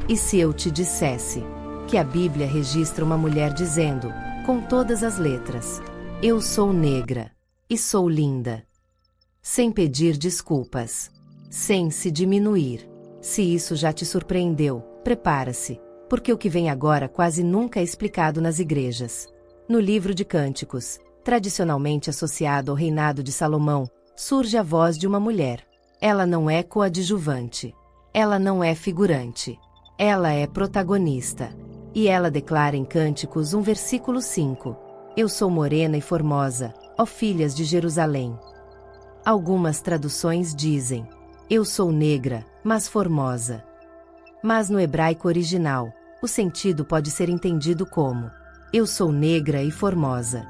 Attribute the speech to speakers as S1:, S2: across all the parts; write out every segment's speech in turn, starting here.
S1: E se eu te dissesse que a Bíblia registra uma mulher dizendo, com todas as letras, eu sou negra, e sou linda, sem pedir desculpas, sem se diminuir. Se isso já te surpreendeu, prepara-se, porque o que vem agora quase nunca é explicado nas igrejas. No livro de Cânticos, tradicionalmente associado ao reinado de Salomão, surge a voz de uma mulher. Ela não é coadjuvante. Ela não é figurante. Ela é protagonista. E ela declara em Cânticos 1 versículo 5, eu sou morena e formosa, ó filhas de Jerusalém. Algumas traduções dizem, eu sou negra, mas formosa. Mas no hebraico original, o sentido pode ser entendido como, eu sou negra e formosa.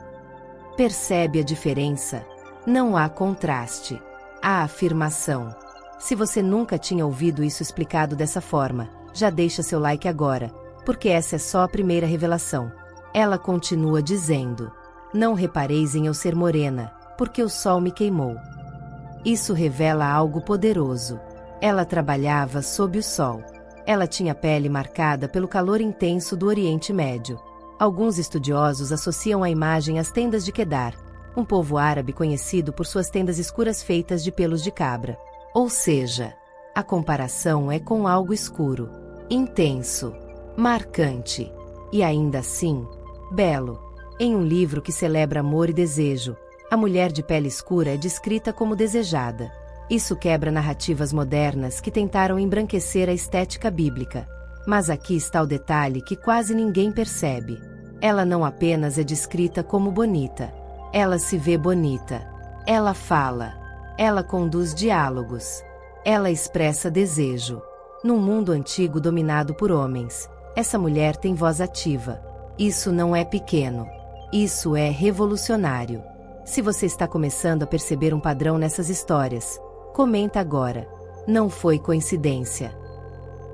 S1: Percebe a diferença? Não há contraste. Há afirmação. Se você nunca tinha ouvido isso explicado dessa forma, já deixa seu like agora, porque essa é só a primeira revelação. Ela continua dizendo, não repareis em eu ser morena, porque o sol me queimou. Isso revela algo poderoso. Ela trabalhava sob o sol. Ela tinha pele marcada pelo calor intenso do Oriente Médio. Alguns estudiosos associam a imagem às tendas de Quedar, um povo árabe conhecido por suas tendas escuras feitas de pelos de cabra. Ou seja, a comparação é com algo escuro, intenso, marcante, e ainda assim, belo. Em um livro que celebra amor e desejo, a mulher de pele escura é descrita como desejada. Isso quebra narrativas modernas que tentaram embranquecer a estética bíblica. Mas aqui está o detalhe que quase ninguém percebe. Ela não apenas é descrita como bonita. Ela se vê bonita. Ela fala. Ela conduz diálogos. Ela expressa desejo. Num mundo antigo dominado por homens, essa mulher tem voz ativa. Isso não é pequeno. Isso é revolucionário. Se você está começando a perceber um padrão nessas histórias, comenta agora. Não foi coincidência.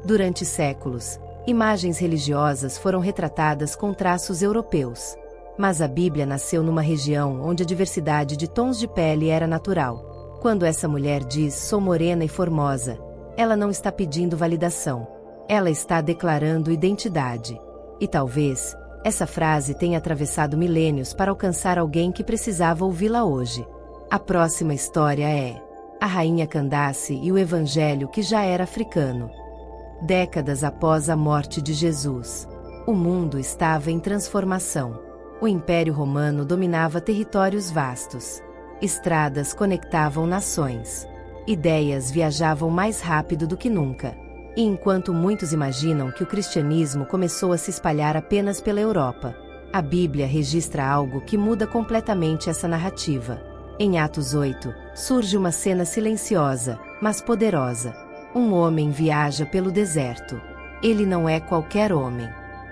S1: Durante séculos, imagens religiosas foram retratadas com traços europeus. Mas a Bíblia nasceu numa região onde a diversidade de tons de pele era natural. Quando essa mulher diz, sou morena e formosa, ela não está pedindo validação. Ela está declarando identidade. E talvez, essa frase tenha atravessado milênios para alcançar alguém que precisava ouvi-la hoje. A próxima história é a Rainha Candace e o Evangelho que já era africano. Décadas após a morte de Jesus, o mundo estava em transformação. O Império Romano dominava territórios vastos. Estradas conectavam nações. Ideias viajavam mais rápido do que nunca. E enquanto muitos imaginam que o cristianismo começou a se espalhar apenas pela Europa, a Bíblia registra algo que muda completamente essa narrativa. Em Atos 8, surge uma cena silenciosa, mas poderosa. Um homem viaja pelo deserto. Ele não é qualquer homem.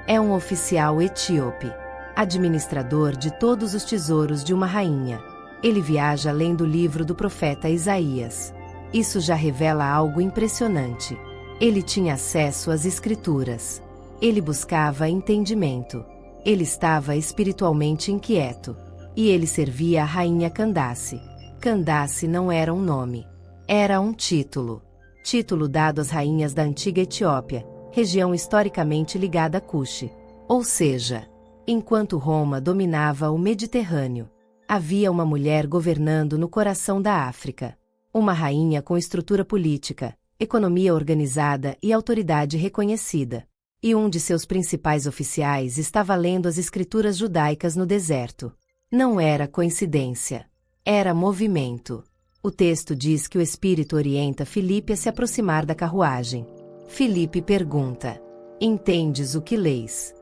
S1: É um oficial etíope, administrador de todos os tesouros de uma rainha. Ele viaja além do livro do profeta Isaías. Isso já revela algo impressionante. Ele tinha acesso às escrituras. Ele buscava entendimento. Ele estava espiritualmente inquieto. E ele servia a rainha Candace. Candace não era um nome. Era um título. Título dado às rainhas da antiga Etiópia, região historicamente ligada a Cuxi. Ou seja, enquanto Roma dominava o Mediterrâneo, havia uma mulher governando no coração da África. Uma rainha com estrutura política, economia organizada e autoridade reconhecida. E um de seus principais oficiais estava lendo as escrituras judaicas no deserto. Não era coincidência. Era movimento. O texto diz que o Espírito orienta Filipe a se aproximar da carruagem. Filipe pergunta, entendes o que leis?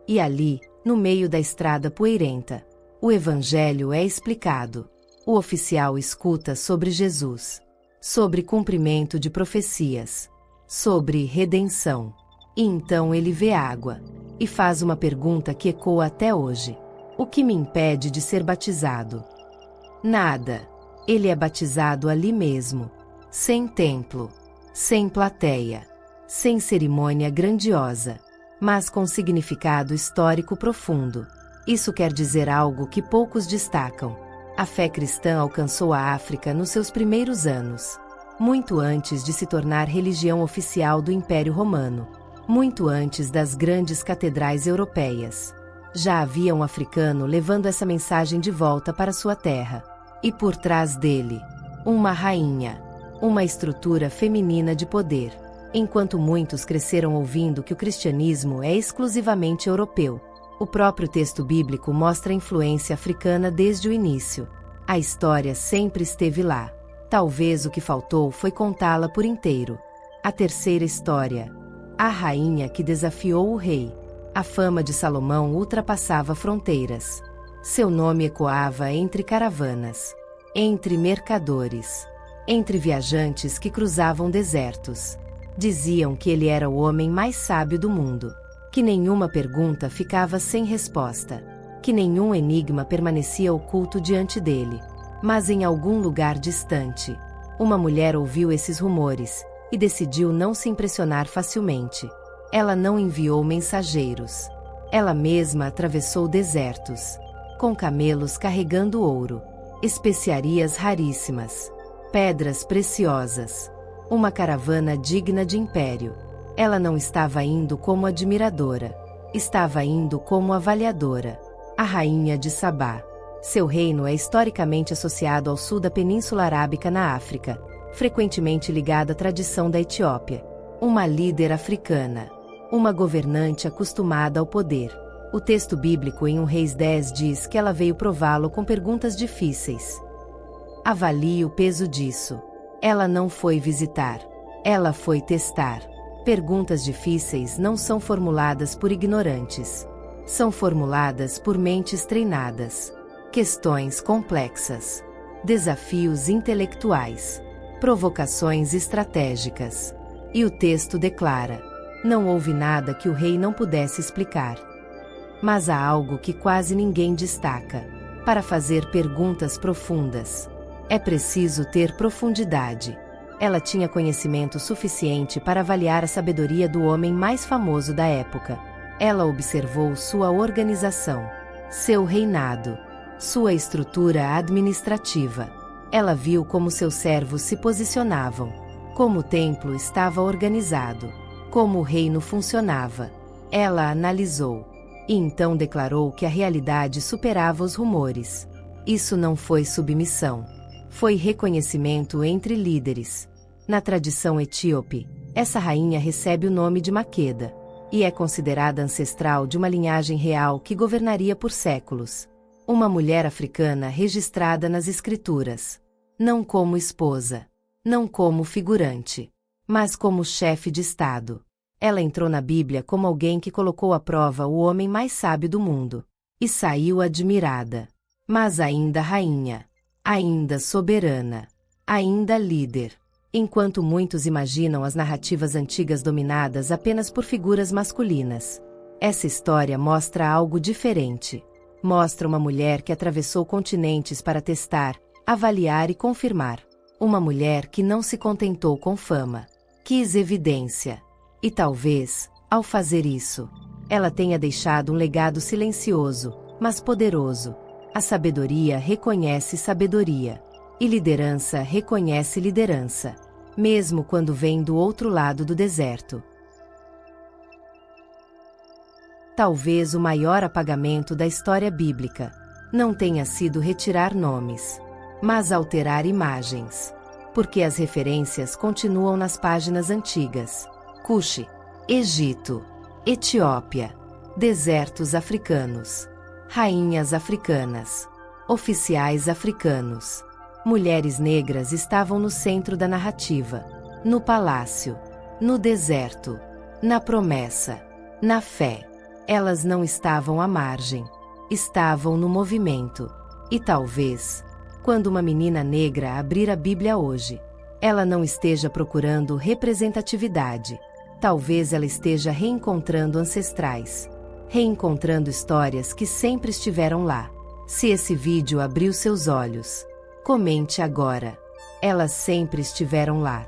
S1: E ali, no meio da estrada poeirenta, o Evangelho é explicado. O oficial escuta sobre Jesus, sobre cumprimento de profecias, sobre redenção. E então ele vê água, e faz uma pergunta que ecoa até hoje. O que me impede de ser batizado? Nada. Ele é batizado ali mesmo, sem templo, sem plateia, sem cerimônia grandiosa, mas com significado histórico profundo. Isso quer dizer algo que poucos destacam. A fé cristã alcançou a África nos seus primeiros anos, muito antes de se tornar religião oficial do Império Romano. muito antes das grandes catedrais europeias. Já havia um africano levando essa mensagem de volta para sua terra. E por trás dele, uma rainha, uma estrutura feminina de poder. Enquanto muitos cresceram ouvindo que o cristianismo é exclusivamente europeu, o próprio texto bíblico mostra a influência africana desde o início. A história sempre esteve lá. Talvez o que faltou foi contá-la por inteiro. A terceira história. A rainha que desafiou o rei. A fama de Salomão ultrapassava fronteiras. Seu nome ecoava entre caravanas, entre mercadores, entre viajantes que cruzavam desertos. Diziam que ele era o homem mais sábio do mundo, que nenhuma pergunta ficava sem resposta, que nenhum enigma permanecia oculto diante dele. Mas em algum lugar distante, uma mulher ouviu esses rumores e decidiu não se impressionar facilmente. Ela não enviou mensageiros. Ela mesma atravessou desertos, com camelos carregando ouro, especiarias raríssimas, pedras preciosas, uma caravana digna de império. Ela não estava indo como admiradora, estava indo como avaliadora. A rainha de Sabá. Seu reino é historicamente associado ao sul da Península Arábica na África, frequentemente ligado à tradição da Etiópia. Uma líder africana, uma governante acostumada ao poder. O texto bíblico em 1 Reis 10 diz que ela veio prová-lo com perguntas difíceis. Avalie o peso disso. Ela não foi visitar, ela foi testar. Perguntas difíceis não são formuladas por ignorantes. São formuladas por mentes treinadas. Questões complexas. Desafios intelectuais. Provocações estratégicas. E o texto declara: não houve nada que o rei não pudesse explicar. Mas há algo que quase ninguém destaca. Para fazer perguntas profundas, é preciso ter profundidade. Ela tinha conhecimento suficiente para avaliar a sabedoria do homem mais famoso da época. Ela observou sua organização, seu reinado, sua estrutura administrativa. Ela viu como seus servos se posicionavam, como o templo estava organizado, como o reino funcionava. Ela analisou e então declarou que a realidade superava os rumores. Isso não foi submissão. Foi reconhecimento entre líderes. Na tradição etíope, essa rainha recebe o nome de Maqueda, e é considerada ancestral de uma linhagem real que governaria por séculos. Uma mulher africana registrada nas escrituras. Não como esposa, não como figurante, mas como chefe de Estado. Ela entrou na Bíblia como alguém que colocou à prova o homem mais sábio do mundo. E saiu admirada. Mas ainda rainha. Ainda soberana. Ainda líder. Enquanto muitos imaginam as narrativas antigas dominadas apenas por figuras masculinas, essa história mostra algo diferente. Mostra uma mulher que atravessou continentes para testar, avaliar e confirmar. Uma mulher que não se contentou com fama. Quis evidência. E talvez, ao fazer isso, ela tenha deixado um legado silencioso, mas poderoso. A sabedoria reconhece sabedoria. E liderança reconhece liderança, mesmo quando vem do outro lado do deserto. Talvez o maior apagamento da história bíblica não tenha sido retirar nomes, mas alterar imagens. Porque as referências continuam nas páginas antigas. Cuxi, Egito, Etiópia, desertos africanos, rainhas africanas, oficiais africanos. Mulheres negras estavam no centro da narrativa, no palácio, no deserto, na promessa, na fé. Elas não estavam à margem, estavam no movimento. E talvez, quando uma menina negra abrir a Bíblia hoje, ela não esteja procurando representatividade. Talvez ela esteja reencontrando ancestrais, reencontrando histórias que sempre estiveram lá. Se esse vídeo abriu seus olhos, comente agora. Elas sempre estiveram lá.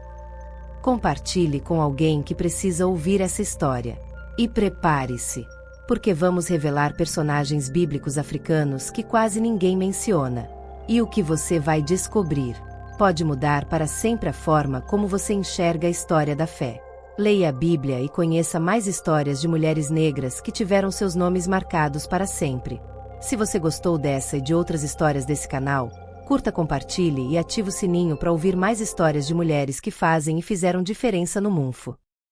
S1: Compartilhe com alguém que precisa ouvir essa história. E prepare-se, porque vamos revelar personagens bíblicos africanos que quase ninguém menciona. E o que você vai descobrir pode mudar para sempre a forma como você enxerga a história da fé. Leia a Bíblia e conheça mais histórias de mulheres negras que tiveram seus nomes marcados para sempre. Se você gostou dessa e de outras histórias desse canal, curta, compartilhe e ative o sininho para ouvir mais histórias de mulheres que fazem e fizeram diferença no mundo.